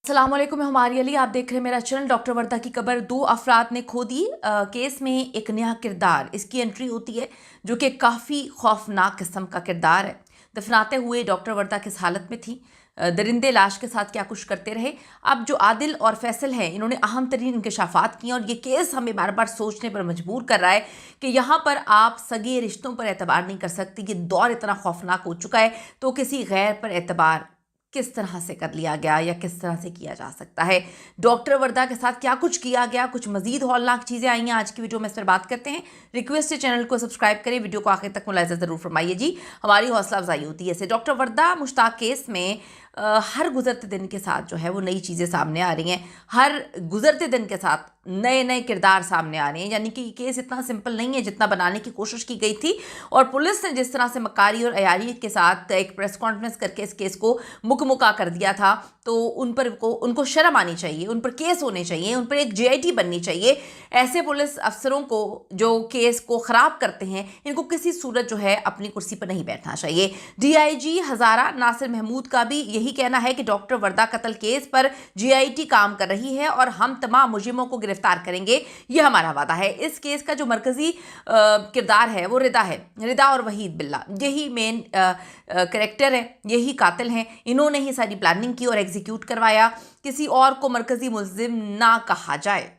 अस्सलाम वालेकुम, मैं हमारी अली। आप देख रहे हैं मेरा चैनल। डॉक्टर वर्दा की कब्र, दो अफराद ने खो दी। केस में एक नया किरदार, इसकी एंट्री होती है जो कि काफ़ी खौफनाक किस्म का किरदार है। दफनाते हुए डॉक्टर वर्दा किस हालत में थी, दरिंदे लाश के साथ क्या कुछ करते रहे। अब जो आदिल और फैसल हैं, इन्होंने अहम तरीन इंकशाफात किए और ये केस हमें बार बार सोचने पर मजबूर कर रहा है कि यहाँ पर आप सगे रिश्तों पर एतबार नहीं कर सकती। ये दौर इतना खौफनाक हो चुका है, तो किसी गैर पर एतबार किस तरह से कर लिया गया या किस तरह से किया जा सकता है। डॉक्टर वर्दा के साथ क्या कुछ किया गया, कुछ मजीद हौलनाक चीज़ें आई हैं। आज की वीडियो में इस पर बात करते हैं। रिक्वेस्ट है चैनल को सब्सक्राइब करें, वीडियो को आखिर तक मुलाहिजा ज़रूर फरमाइए जी, हमारी हौसला अफजाई होती है इससे। डॉक्टर वर्दा मुश्ताक केस में हर गुजरते दिन के साथ जो है वो नई चीज़ें सामने आ रही हैं। हर गुजरते दिन के साथ नए नए किरदार सामने आ रहे हैं। यानी कि ये केस इतना सिंपल नहीं है जितना बनाने की कोशिश की गई थी। और पुलिस ने जिस तरह से मकारी और अयारी के साथ एक प्रेस कॉन्फ्रेंस करके इस केस को मुकमुका कर दिया था, तो उनको शर्म आनी चाहिए, उन पर केस होने चाहिए, उन पर एक जीआईटी बननी चाहिए। ऐसे पुलिस अफसरों को जो केस को ख़राब करते हैं, इनको किसी सूरत जो है अपनी कुर्सी पर नहीं बैठना चाहिए। डीआईजी हज़ारा नासिर महमूद का भी यही कहना है कि डॉक्टर वर्दा कत्ल केस पर जीआईटी काम कर रही है और हम तमाम मुजरिमों को गिरफ्तार करेंगे, यह हमारा वादा है। इस केस का जो मरकजी किरदार है वो रिदा है। रिदा और वहीद बिल्ला, यही मेन करेक्टर है, यही कातिल हैं। इन्होंने ही सारी प्लानिंग की और एग्जीक्यूट करवाया। किसी और को मरकजी मुल्जिम ना कहा जाए।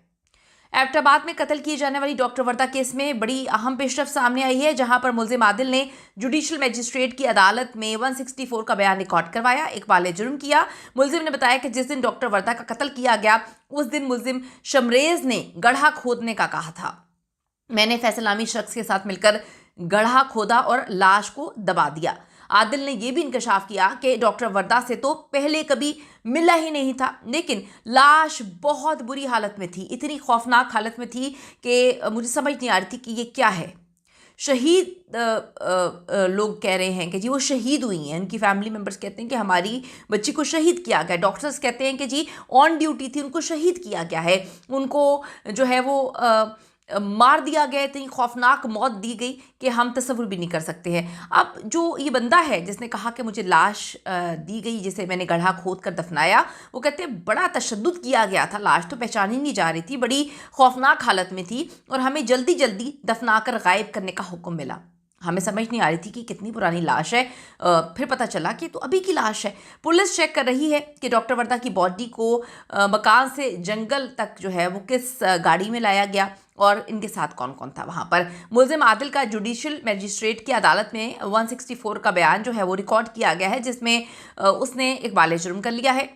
एबटाबाद में कत्ल किए जाने वाली डॉक्टर वर्दा केस में बड़ी अहम पेशरफ सामने आई है, जहां पर मुल्जिम आदिल ने जुडिशल मजिस्ट्रेट की अदालत में 164 का बयान रिकॉर्ड करवाया, इकबाल जुर्म किया। मुल्जिम ने बताया कि जिस दिन डॉक्टर वर्दा का कत्ल किया गया, उस दिन मुल्जिम शमरेज ने गड्ढा खोदने का कहा था। मैंने फैसलामी शख्स के साथ मिलकर गड्ढा खोदा और लाश को दबा दिया। आदिल ने यह भी इंकशाफ किया कि डॉक्टर वर्दा से तो पहले कभी मिला ही नहीं था, लेकिन लाश बहुत बुरी हालत में थी, इतनी खौफनाक हालत में थी कि मुझे समझ नहीं आ रही थी कि ये क्या है। शहीद लोग कह रहे हैं कि जी वो शहीद हुई हैं, उनकी फैमिली मेम्बर्स कहते हैं कि हमारी बच्ची को शहीद किया गया। डॉक्टर्स कहते हैं कि जी ऑन ड्यूटी थी, उनको शहीद किया गया है, उनको जो है वो मार दिया गया। इतनी खौफनाक मौत दी गई कि हम तसव्वुर भी नहीं कर सकते हैं। अब जो ये बंदा है जिसने कहा कि मुझे लाश दी गई जिसे मैंने गड्ढा खोद कर दफनाया, वो कहते हैं बड़ा तशद्दुद किया गया था, लाश तो पहचानी नहीं जा रही थी, बड़ी खौफनाक हालत में थी और हमें जल्दी जल्दी दफना कर गायब करने का हुक्म मिला। हमें समझ नहीं आ रही थी कि कितनी पुरानी लाश है। फिर पता चला कि तो अभी की लाश है। पुलिस चेक कर रही है कि डॉक्टर वर्दा की बॉडी को मकान से जंगल तक जो है वो किस गाड़ी में लाया गया और इनके साथ कौन कौन था वहाँ पर। मुल्जिम आदिल का जुडिशल मजिस्ट्रेट की अदालत में 164 का बयान जो है वो रिकॉर्ड किया गया है, जिसमें उसने इकबाल जुर्म कर लिया है।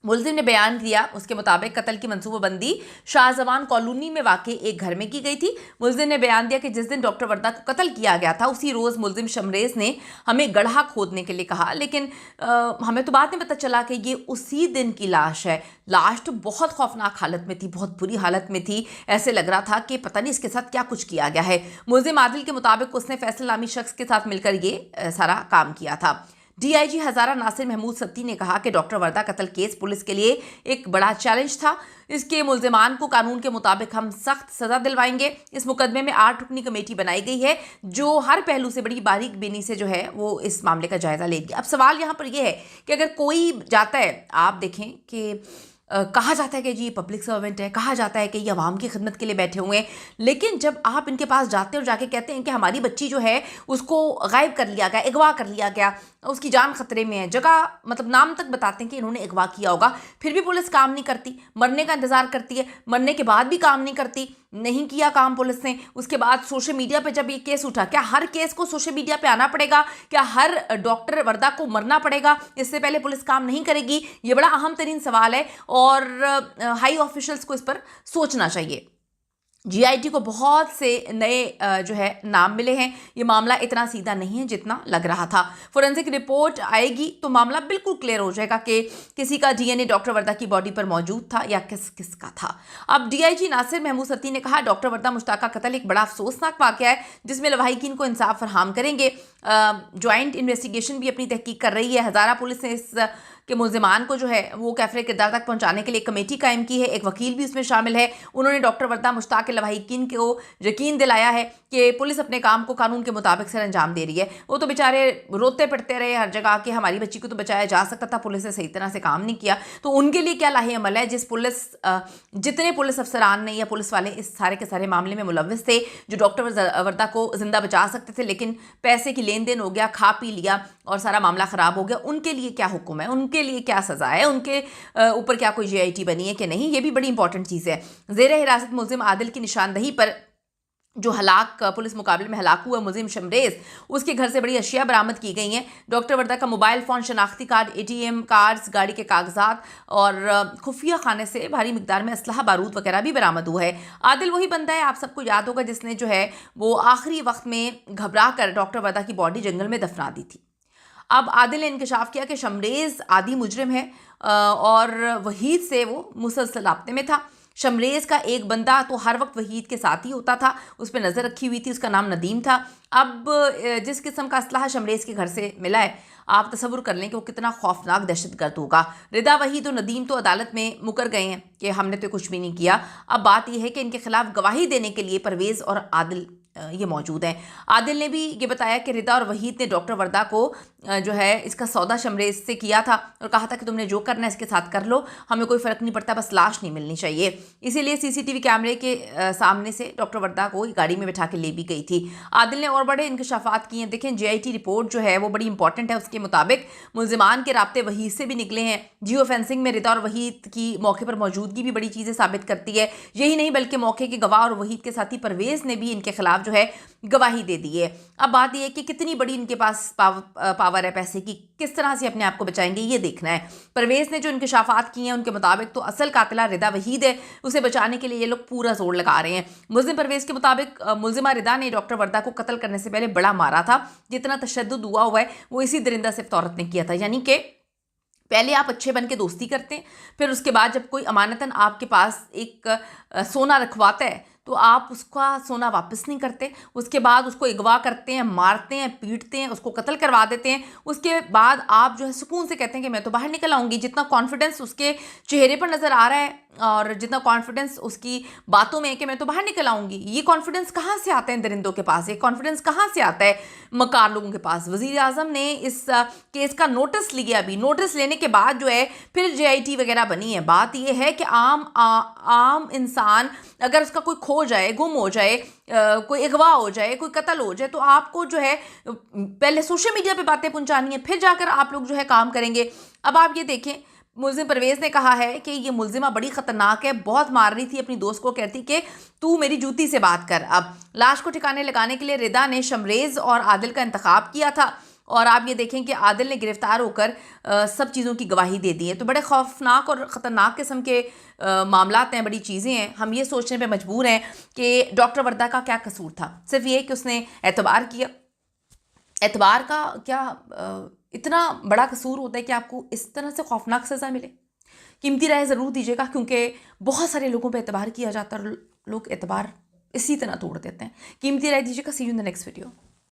मुल्जिम ने बयान दिया, उसके मुताबिक कत्ल की मंसूबाबंदी शाहजवान कॉलोनी में वाक़ एक घर में की गई थी। मुल्जिम ने बयान दिया कि जिस दिन डॉक्टर वर्दा को कत्ल किया गया था, उसी रोज़ मुल्जिम शमरेज ने हमें गड्ढा खोदने के लिए कहा, लेकिन हमें तो बाद में पता चला कि ये उसी दिन की लाश है। लाश तो बहुत खौफनाक हालत में थी, बहुत बुरी हालत में थी। ऐसे लग रहा था कि पता नहीं इसके साथ क्या कुछ किया गया है। मुल्जिम आदिल के मुताबिक उसने फैसल नामी शख्स के साथ मिलकर ये सारा काम किया था। डीआईजी हज़ारा नासिर महमूद सत्ती ने कहा कि डॉक्टर वर्दा कत्ल केस पुलिस के लिए एक बड़ा चैलेंज था। इसके मुल्जिमान को कानून के मुताबिक हम सख्त सज़ा दिलवाएंगे। इस मुकदमे में 8 रुकनी कमेटी बनाई गई है जो हर पहलू से बड़ी बारीक बीनी से जो है वो इस मामले का जायज़ा लेगी। अब सवाल यहाँ पर यह है कि अगर कोई जाता है, आप देखें कि कहा जाता है कि जी पब्लिक सर्वेंट है, कहा जाता है कि ये अवाम की खिदमत के लिए बैठे हुए हैं, लेकिन जब आप इनके पास जाते हैं और जाके कहते हैं कि हमारी बच्ची जो है उसको गायब कर लिया गया, अगवा कर लिया गया, उसकी जान खतरे में है, जगह मतलब नाम तक बताते हैं कि इन्होंने अगवा किया होगा, फिर भी पुलिस काम नहीं करती, मरने का इंतज़ार करती है, मरने के बाद भी काम नहीं करती। नहीं किया काम पुलिस ने। उसके बाद सोशल मीडिया पे जब ये केस उठा, क्या हर केस को सोशल मीडिया पे आना पड़ेगा? क्या हर डॉक्टर वर्दा को मरना पड़ेगा? इससे पहले पुलिस काम नहीं करेगी? ये बड़ा अहम तरीन सवाल है और हाई ऑफिशियल्स को इस पर सोचना चाहिए। जीआईटी को बहुत से नए जो है नाम मिले हैं। ये मामला इतना सीधा नहीं है जितना लग रहा था। फोरेंसिक रिपोर्ट आएगी तो मामला बिल्कुल क्लियर हो जाएगा कि किसी का डीएनए डॉक्टर वर्दा की बॉडी पर मौजूद था या किसका था। अब डीआईजी नासिर महमूद सत्ती ने कहा डॉक्टर वर्दा मुश्ताक का कत्ल एक बड़ा अफसोसनाक वाक़या है जिसमें लवाहिकीन को इंसाफ फरहम करेंगे। ज्वाइंट इन्वेस्टिगेशन भी अपनी तहकीक कर रही है। हज़ारा पुलिस ने इस कि मुल्जिमान को जो है वो कैफरे किरदार तक पहुंचाने के लिए एक कमेटी कायम की है, एक वकील भी उसमें शामिल है। उन्होंने डॉक्टर वर्दा मुश्ताक लवाहिकीन को यकीन दिलाया है कि पुलिस अपने काम को कानून के मुताबिक से अंजाम दे रही है। वो तो बेचारे रोते पड़ते रहे हर जगह कि हमारी बच्ची को तो बचाया जा सकता था, पुलिस ने सही तरह से काम नहीं किया। तो उनके लिए क्या लाहे अमल है जितने पुलिस अफसरान ने या पुलिस वाले इस सारे के सारे मामले में मुलव्विस थे, जो डॉक्टर वर्दा को जिंदा बचा सकते थे, लेकिन पैसे की लेन देन हो गया, खा पी लिया और सारा मामला ख़राब हो गया। उनके लिए क्या हुक्म है, उनके लिए क्या सज़ा है, उनके ऊपर क्या कोई JIT बनी है कि नहीं, ये भी बड़ी इंपॉर्टेंट चीज़ है। ज़ेर हिरासत मुल्जिम आदिल की निशानदही पर जो पुलिस मुकाबले में हलाक हुआ मुल्जिम शमरेज, उसके घर से बड़ी अशिया बरामद की गई हैं। डॉक्टर वर्दा का मोबाइल फ़ोन, शनाख्ती कार्ड, ATM कार्ड्स, गाड़ी के कागजात और खुफिया खाने से भारी मिकदार में असलहा, बारूद वगैरह भी बरामद हुआ है। आदिल वही बंदा है, आप सबको याद होगा, जिसने जो है वो आखिरी वक्त में घबरा कर डॉक्टर वर्दा की बॉडी जंगल में दफना दी थी। अब आदिल ने इंकशाफ किया कि शमरेज आदि मुजरिम है और वहीद से वो मुसलसल राब्ते में था। शमरेज का एक बंदा तो हर वक्त वहीद के साथ ही होता था, उस पर नज़र रखी हुई थी, उसका नाम नदीम था। अब जिस किस्म का असलहा शमरेज के घर से मिला है, आप तसव्वुर कर लें कि वो कितना खौफनाक दहशतगर्द होगा। रिदा, वहीद और नदीम तो अदालत में मुकर गए हैं कि हमने तो कुछ भी नहीं किया। अब बात यह है कि इनके खिलाफ गवाही देने के लिए परवेज़ और आदिल ये मौजूद हैं। आदिल ने भी ये बताया कि रिदा और वहीद ने डॉक्टर वर्दा को जो है इसका सौदा शमरेज से किया था और कहा था कि तुमने जो करना है इसके साथ कर लो, हमें कोई फ़र्क नहीं पड़ता, बस लाश नहीं मिलनी चाहिए। इसीलिए CCTV कैमरे के सामने से डॉक्टर वर्दा को गाड़ी में बैठा के ले भी गई थी। आदिल ने और बड़े इंकशाफात किए हैं। देखें, JIT रिपोर्ट जो है वो बड़ी इंपॉर्टेंट है। उसके मुताबिक मुल्जिमान के राब्ते वहीद से भी निकले हैं। जियो फेंसिंग में रिदा और वहीद की मौके पर मौजूदगी भी बड़ी चीज़ें साबित करती है। यही नहीं बल्कि मौके के गवाह और वहीद के साथी परवेज़ ने भी इनके खिलाफ जो है गवाही दे दी है। अब बात यह है कि कितनी बड़ी इनके पास पावर है पैसे की, किस तरह से अपने आप को बचाएंगे, ये देखना है। परवेज़ ने जो इंकशाफात किए हैं उनके मुताबिक तो असल कातिला रिदा वहीद है, उसे बचाने के लिए ये लोग पूरा जोर लगा रहे हैं। मुल्जिम परवेज़ के मुताबिक मुल्जिमा रिदा ने डॉक्टर वर्दा को कत्ल करने से पहले बड़ा मारा था। जितना तशद्दुद हुआ है वो इसी दरिंदा सिफ्त औरत ने किया था। यानी कि पहले आप अच्छे बन के दोस्ती करते हैं, फिर उसके बाद जब कोई अमानतन आपके पास एक सोना रखवाता है तो आप उसका सोना वापस नहीं करते। उसके बाद उसको अगवा करते हैं, मारते हैं, पीटते हैं, उसको कत्ल करवा देते हैं। उसके बाद आप जो है सुकून से कहते हैं कि मैं तो बाहर निकल आऊँगी। जितना कॉन्फिडेंस उसके चेहरे पर नज़र आ रहा है और जितना कॉन्फिडेंस उसकी बातों में है कि मैं तो बाहर निकल आऊँगी, ये कॉन्फिडेंस कहाँ से आता है दरिंदों के पास, ये कॉन्फिडेंस कहाँ से आता है मकार लोगों के पास। वज़ीर आज़म ने इस केस का नोटिस लिया। अभी नोटिस लेने के बाद जो है फिर JIT वगैरह बनी है। बात यह है कि आम इंसान अगर उसका कोई खो जाए, गुम हो जाए, कोई अगवा हो जाए, कोई कत्ल हो जाए, तो आपको जो है पहले सोशल मीडिया पे बातें पहुंचानी है, फिर जाकर आप लोग जो है काम करेंगे। अब आप ये देखें, मुल्जिम परवेज़ ने कहा है कि ये मुल्जिमा बड़ी ख़तरनाक है, बहुत मार रही थी अपनी दोस्त को, कहती कि तू मेरी जूती से बात कर। अब लाश को ठिकाने लगाने के लिए रिदा ने शमरेज और आदिल का इंतखाब किया था और आप ये देखें कि आदिल ने गिरफ्तार होकर सब चीज़ों की गवाही दे दी है। तो बड़े खौफनाक और ख़तरनाक किस्म के मामलात हैं, बड़ी चीज़ें हैं। हम ये सोचने पे मजबूर हैं कि डॉक्टर वर्दा का क्या कसूर था। सिर्फ ये कि उसने एतबार किया। एतबार का क्या इतना बड़ा कसूर होता है कि आपको इस तरह से खौफनाक सज़ा मिले? कीमती राय ज़रूर दीजिएगा, क्योंकि बहुत सारे लोगों पे एतबार किया जाता है और लोग एतबार इसी तरह तोड़ देते हैं। कीमती राय दीजिएगा। See you in the next video.